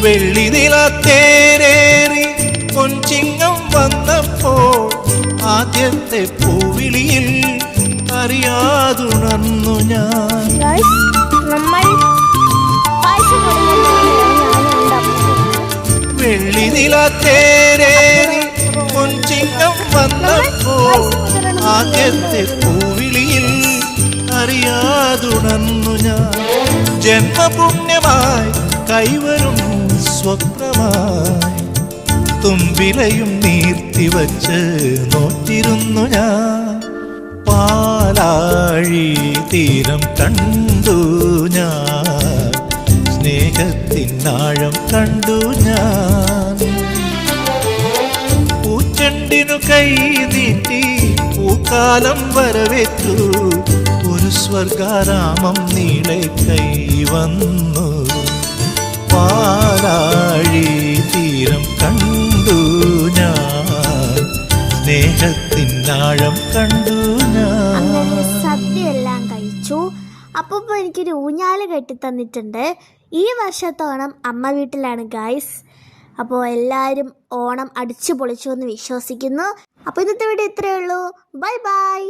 വെള്ളി നിലത്തേരേറി പൊൻചിങ്ങം വന്നപ്പോൾ ആദ്യത്തെ പൂവിളിയിൽ അറിയാതുണർന്നു ഞാൻ. വെള്ളി നിലത്തേരേറി പൊൻചിങ്ങം വന്നപ്പോൾ ആദ്യത്തെ പൂവിളിയിൽ അറിയാതുണർന്നു ഞാൻ. ജന്മപുണ്യമായി കൈവരും സ്വപ്നമായി തുമ്പിലയും നീർത്തിവച്ച് നോറ്റിരുന്നു ഞാൻ. പാലാഴി തീരം കണ്ടു ഞാൻ, സ്നേഹത്തിനാഴം കണ്ടു ഞാൻ. പൂച്ചെണ്ടിനു കൈ നീട്ടി പൂക്കാലം വരവേറ്റു, ഒരു സ്വർഗാരാമം നീളെ കൈവന്നു. പാലാഴി തീരം കണ്ടു ഞാൻ, സ്നേഹത്തിനാഴം കണ്ടു ഞാൻ. സദ്യയെല്ലാം കഴിച്ചു. അപ്പോൾ എനിക്കൊരു ഊഞ്ഞാല് കെട്ടി തന്നിട്ടുണ്ട്. ഈ വർഷത്തെ ഓണം അമ്മ വീട്ടിലാണ് ഗൈസ്. അപ്പോൾ എല്ലാവരും ഓണം അടിച്ചു പൊളിച്ചു എന്ന് വിശ്വസിക്കുന്നു. അപ്പോൾ ഇന്നത്തെ വീഡിയോ ഇത്രയേ ഉള്ളൂ. Bye bye.